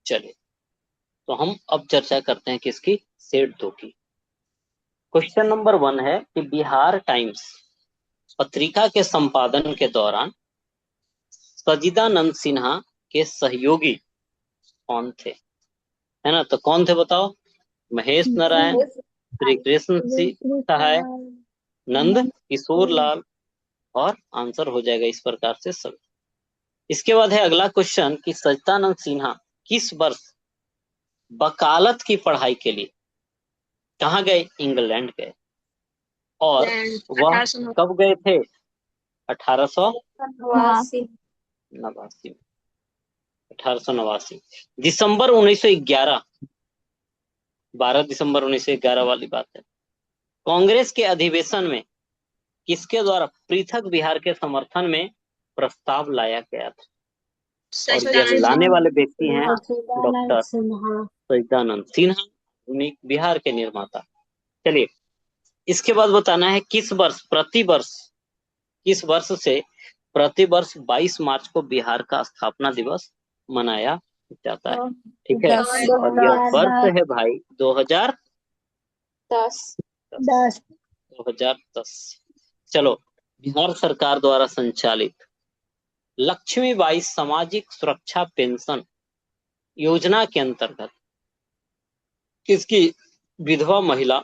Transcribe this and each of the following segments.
चलिए, तो हम अब चर्चा करते हैं किसकी, सेठ 2 की। क्वेश्चन नंबर 1 है कि बिहार टाइम्स पत्रिका के संपादन के दौरान सजिदानंद सिन्हा के सहयोगी कौन थे? है ना, तो कौन थे बताओ? महेश नारायण, श्री कृष्ण सहाय, नंद किशोर लाल, और आंसर हो जाएगा इस प्रकार से सब। इसके बाद है अगला क्वेश्चन कि सचिदानंद सिन्हा किस वर्ष वकालत की पढ़ाई के लिए कहाँ गए? इंग्लैंड गए। और वह कब गए थे? 1889 1889 दिसंबर 1911, 12 दिसंबर 1911 वाली बात है। कांग्रेस के अधिवेशन में किसके द्वारा पृथक बिहार के समर्थन में प्रस्ताव लाया गया था? और यह लाने वाले व्यक्ति हैं डॉक्टर सचिदानंद सिन्हा, उन्हीं बिहार के निर्माता। चलिए, इसके बाद बताना है किस वर्ष से प्रति वर्ष 22 मार्च को बिहार का स्थापना दिवस मनाया जाता है। ठीक है, और यह वर्ष है भाई 2010। चलो, बिहार सरकार द्वारा संचालित लक्ष्मीबाई सामाजिक सुरक्षा पेंशन योजना के अंतर्गत किसकी विधवा महिला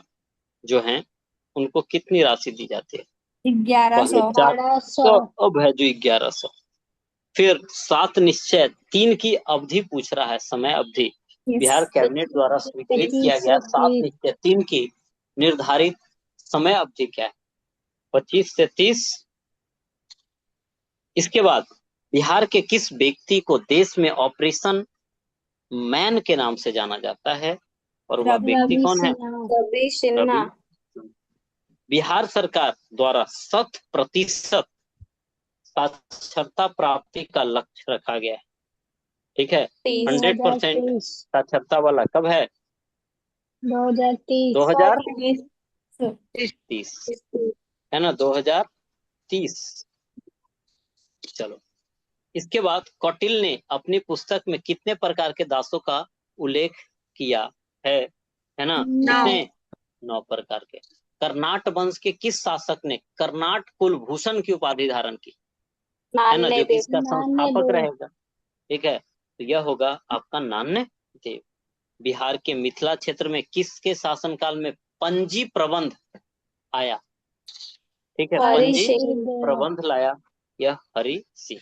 जो हैं उनको कितनी राशि दी जाती है? 1100। अब है जो 1100। फिर 7 निश्चय 3 की अवधि पूछ रहा है, समय अवधि। बिहार कैबिनेट द्वारा स्वीकृत किया गया 7 निश्चय 3 की निर्धारित समय अवधि क्या है? 25 से 30। इसके बाद बिहार के किस व्यक्ति को देश में ऑपरेशन मैन के नाम से जाना जाता है? और वह व्यक्ति कौन है? रवि। बिहार सरकार द्वारा 100% साक्षरता प्राप्ति का लक्ष्य रखा गया है। ठीक है, 100% साक्षरता वाला कब है? 2030 है ना, 2030। चलो, इसके बाद कौटिल्य ने अपनी पुस्तक में कितने प्रकार के दासों का उल्लेख किया है ना? कितने? 9 प्रकार के। कर्नाट वंश के किस शासक ने कर्नाट कुलभूषण की उपाधि धारण की? है ना, जो कि इसका संस्थापक रहेगा। ठीक है, तो यह होगा आपका नान्य देव। बिहार के मिथिला क्षेत्र में किसके शासनकाल में पंजी प्रबंध आया? ठीक है, पंजी प्रबंध लाया यह हरि सिंह।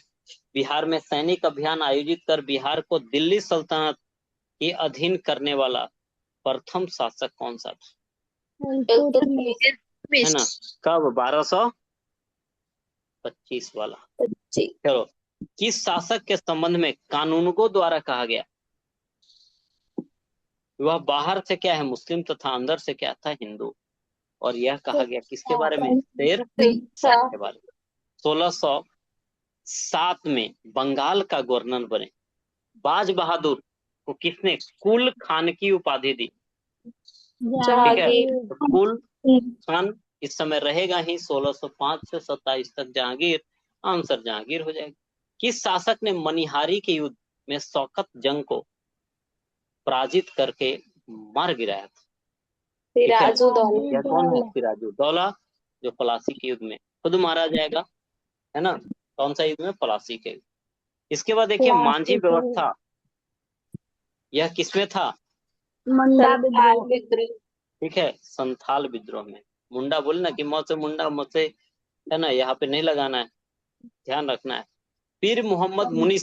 बिहार में सैनिक अभियान आयोजित कर बिहार को दिल्ली सल्तनत के अधीन करने वाला प्रथम शासक कौन सा था? है ना, कब? 1225 वाला। चलो, किस शासक के संबंध में कानूनगो द्वारा कहा गया वह बाहर से क्या है? मुस्लिम तथा अंदर से क्या था? हिंदू। और यह कहा गया किसके बारे में? शेर शाह के बारे में। 1607 में बंगाल का गवर्नर बने बाज बहादुर को किसने कुल खान की उपाधि दी? ठीक है, तो कुल खान इस समय रहेगा ही 1605 से 27 तक जहांगीर। आंसर जहांगीर हो जाएगा। किस शासक ने मनिहारी के युद्ध में शौकत जंग को पराजित करके मार गिराया था? सिराजू दौला। यह कौन है? सिराजू दौला, जो पलासी के युद्ध में खुद मारा जाएगा। है ना, कौन सा युद्ध में? पलासी के युद्ध। इसके बाद देखिए मांझी व्यवस्था, यह किसमें था? मुंडा विद्रोह। ठीक है, संथाल विद्रोह में। मुंडा बोले ना कि मौत से मुंडा, मौत से, है ना, यहाँ पे नहीं लगाना है, ध्यान रखना है। पीर मोहम्मद मुनीस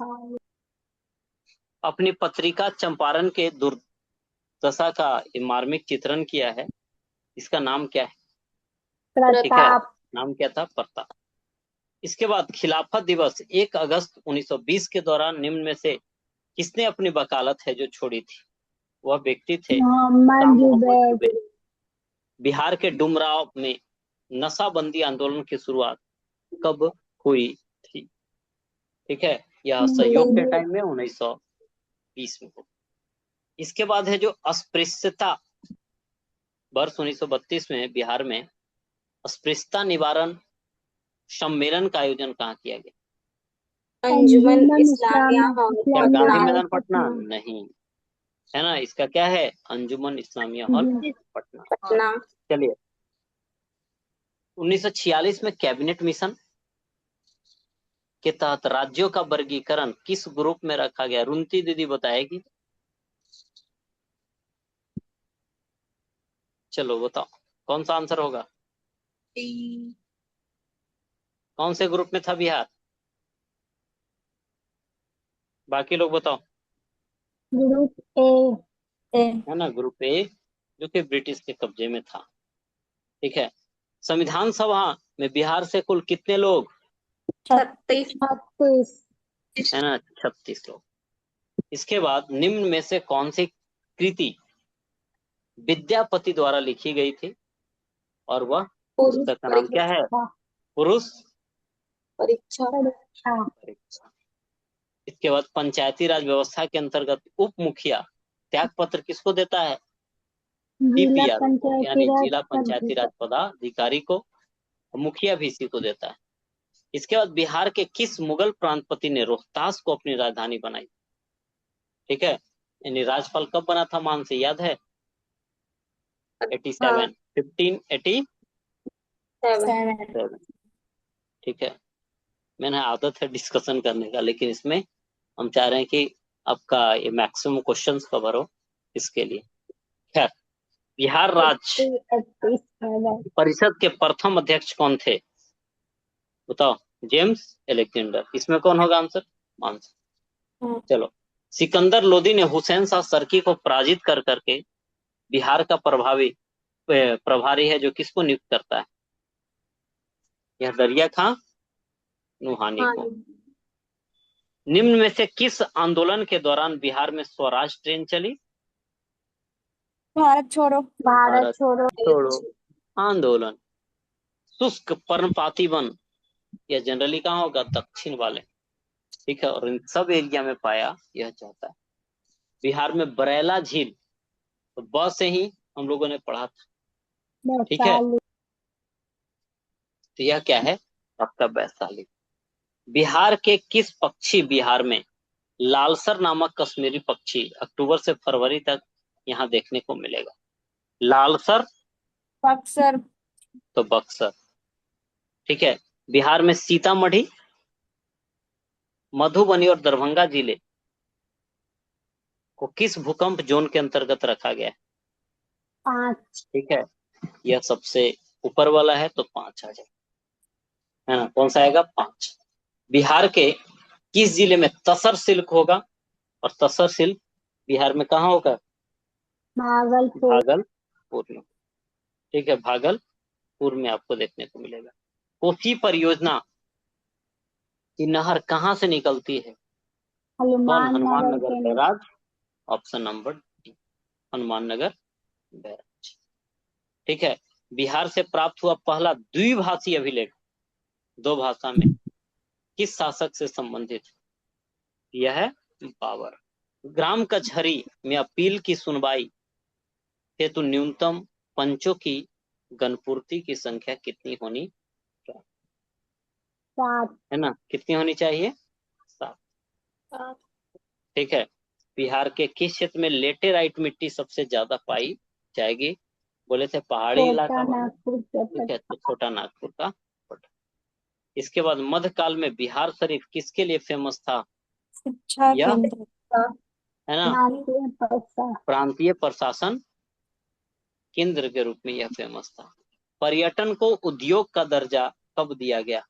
अपनी पत्रिका चंपारण के दुर्दशा का मार्मिक चित्रण किया है। इसका नाम क्या है? ठीक है, नाम क्या था? प्रताप। इसके बाद खिलाफत दिवस 1 अगस्त 1920 के दौरान निम्न में से किसने अपनी वकालत है जो छोड़ी थी? वह व्यक्ति थे मोहम्मद जुबैर। बिहार के डुमराव में नशाबंदी आंदोलन की शुरुआत कब हुई थी? ठीक है, यह सहयोग के टाइम में 1920 में हुआ। इसके बाद है जो अस्पृश्यता, वर्ष 1932 में बिहार में अस्पृश्यता निवारण सम्मेलन का आयोजन कहाँ किया गया? अंजुमन इस्लामिया गांधी मैदान पटना? नहीं, है ना। इसका क्या है, अंजुमन इस्लामिया हॉल पटना। पटना। चलिए, 1946 में कैबिनेट मिशन के तहत राज्यों का वर्गीकरण किस ग्रुप में रखा गया, रुंती दीदी बताएगी। चलो बताओ, कौन सा आंसर होगा, कौन से ग्रुप में था बिहार, बाकी लोग बताओ। Group A. है ना, ग्रुप ए, जो कि ब्रिटिश के कब्जे में था। ठीक है, संविधान सभा में बिहार से कुल कितने लोग, 36। है ना, 36 लोग। इसके बाद निम्न में से कौन सी कृति विद्यापति द्वारा लिखी गई थी, और वह पुस्तक का नाम क्या है, पुरुष परीक्षा। परीक्षा। इसके बाद पंचायती राज व्यवस्था के अंतर्गत उप मुखिया त्याग पत्र किसको देता है, जिला DPR को, यानी जिला पंचायती राज पदाधिकारी को, मुखिया भी इसी को देता है। इसके बाद बिहार के किस मुगल प्रांतपति ने रोहतास को अपनी राजधानी बनाई, ठीक है, यानी राज्यपाल कब बना था, मान से याद है, 87, 1587। ठीक है, मैंने आदत है डिस्कशन करने का, लेकिन इसमें हम चाह रहे हैं कि आपका ये मैक्सिमम क्वेश्चंस कवर हो, इसके लिए। खैर, बिहार राज्य परिषद के प्रथम अध्यक्ष कौन थे, बताओ। James Alexander. इसमें कौन होगा आंसर, मानस। चलो, सिकंदर लोदी ने हुसैन शाह सरकी को पराजित कर करके बिहार का प्रभारी है, जो किसको नियुक्त करता है, यह दरिया खां नुहानी को। निम्न में से किस आंदोलन के दौरान बिहार में स्वराज ट्रेन चली, भारत छोड़ो। भारत छोड़ो आंदोलन। शुष्क पर्णपाती वन, यह जनरली कहाँ होगा, दक्षिण वाले, ठीक है, और इन सब एरिया में पाया यह जाता है। बिहार में बरैला झील, तो ब से ही हम लोगों ने पढ़ा था, ठीक है, तो यह क्या है आपका वैशाली। बिहार के किस पक्षी बिहार में लालसर नामक कश्मीरी पक्षी अक्टूबर से फरवरी तक यहाँ देखने को मिलेगा, लालसर बक्सर। तो बक्सर। ठीक है, बिहार में सीतामढ़ी, मधुबनी और दरभंगा जिले को किस भूकंप जोन के अंतर्गत रखा गया है, 5। ठीक है, यह सबसे ऊपर वाला है, तो 5 आ जाए, है ना, कौन सा आएगा, 5। बिहार के किस जिले में तसर सिल्क होगा, और तसर सिल्क बिहार में कहाँ होगा, भागलपुर में, ठीक है, भागलपुर में आपको देखने को मिलेगा। कोसी परियोजना की नहर कहाँ से निकलती है, कौन, Hanuman Nagar barrage, option number D, Hanuman Nagar barrage. ठीक है, बिहार से प्राप्त हुआ पहला द्विभाषी अभिलेख, 2 भाषा में, किस शासक से संबंधित, यह है बाबर। ग्राम कचहरी में अपील की सुनवाई हेतु न्यूनतम पंचों की गणपूर्ति की संख्या कितनी होनी, 7। है ना, कितनी होनी चाहिए, 7। ठीक है, बिहार के किस क्षेत्र में लेटेराइट मिट्टी सबसे ज्यादा पाई जाएगी, बोले थे पहाड़ी इलाका वाला, ठीक है, तो छोटा नागपुर का पट। इसके बाद मध्यकाल में बिहार शरीफ किसके लिए फेमस था, शिक्षा यह केंद्र, है ना, प्रांतीय प्रशासन केंद्र के रूप में यह फेमस था। पर्यटन को उद्योग का दर्जा कब दिया गया,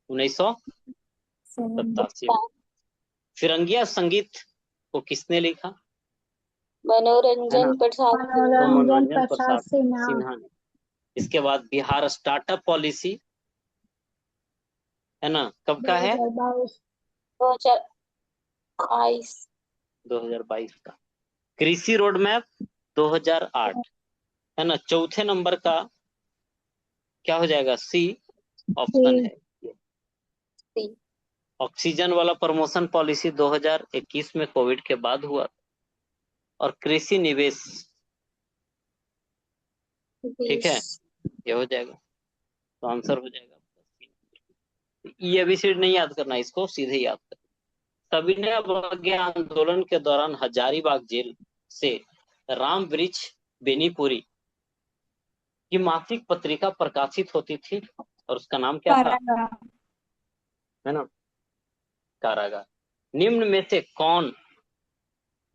1987 में। फिरंगिया संगीत को किसने लिखा, मनोरंजन प्रसाद सिन्हा ने। इसके बाद बिहार स्टार्टअप पॉलिसी, है ना, कब का है, 2022 का। कृषि रोड मैप 2008, है ना, चौथे नंबर का क्या हो जाएगा, सी ऑप्शन है। ऑक्सीजन वाला प्रमोशन पॉलिसी 2021 में कोविड के बाद हुआ, और कृषि निवेश, ठीक है, ये हो जाएगा, तो आंसर हो जाएगा। ये भी सीट नहीं याद करना, इसको सीधे याद करना। सविनय अवज्ञा आंदोलन के दौरान हजारीबाग जेल से राम वृक्ष बेनीपुरी की मासिक पत्रिका प्रकाशित होती थी और उसका नाम क्या था, कारागार। है ना, कारागार। निम्न में से कौन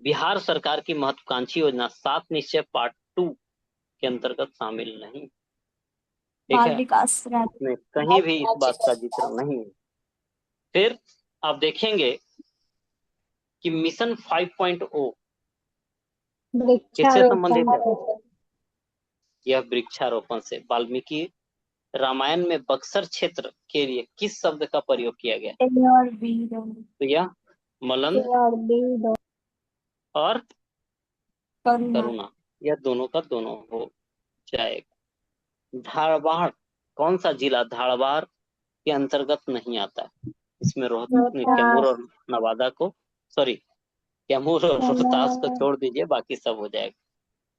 बिहार सरकार की महत्वाकांक्षी योजना 7 निश्चय पार्ट 2 के अंतर्गत शामिल नहीं? ठीक बाल है, विकास राज्य। इसमें कहीं भी इस बात का जिक्र नहीं है। फिर आप देखेंगे कि मिशन 5.0 किससे संबंधित है? वृक्षारोपण। यह वृक्षारोपण से। वाल्मीकि रामायण में बक्सर क्षेत्र के लिए किस शब्द का प्रयोग किया गया? ए और बी दोनों। तो यह मलंद ए और बी दोनों। और करुणा। करुणा, यह दोनों का दोनों हो जाएगा। धारवाड़ कौन सा जिला धारवाड़ के अंतर्गत नहीं आता है? इसमें कैमूर और नवादा को, सॉरी, कैमूर और रोहतास को छोड़ दीजिए, बाकी सब हो जाएगा।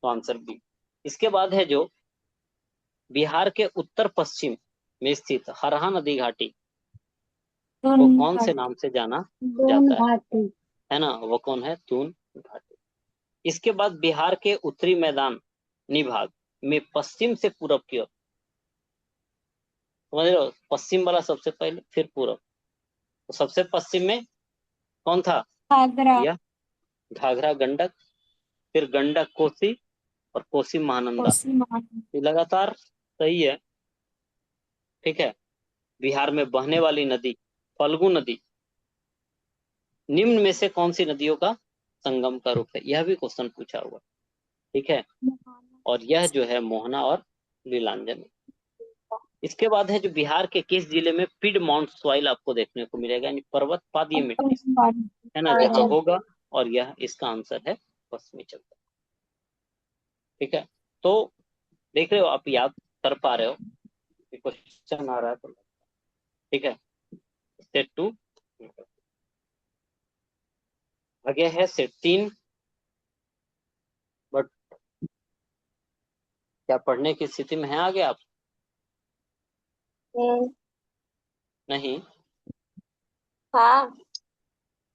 तो आंसर बी। इसके बाद है जो बिहार के उत्तर पश्चिम में स्थित हरहा नदी घाटी को कौन से नाम से जाना जाता है ना, वो कौन है? दून घाटी। इसके बाद बिहार के उत्तरी मैदानी भाग में पश्चिम से पूरब की ओर, समझ रहे हो, पश्चिम वाला सबसे पहले फिर पूरब, तो सबसे पश्चिम में कौन था? घाघरा। यह घाघरा गंडक, फिर गंडक कोसी और कोसी महानंदा। ये लगातार सही है। ठीक है। बिहार में बहने वाली नदी फल्गु नदी निम्न में से कौन सी नदियों का संगम का रूप है? यह भी क्वेश्चन पूछा हुआ। ठीक है, और यह जो है मोहना और लीलांजन। इसके बाद है जो बिहार के किस जिले में पिडमॉन्ट सॉइल आपको देखने को मिलेगा, यानी पर्वत पादीय मिट्टी, है ना, जहाँ होगा, और यह इसका आंसर है पश्चिमी चंपारण। ठीक है, तो देख रहे हो आप, याद कर पा रहे हो, क्वेश्चन आ रहा है तो। ठीक है, सेट 2 आगे है सेट 3। बट क्या पढ़ने की स्थिति में है आगे आप? नहीं, हाँ।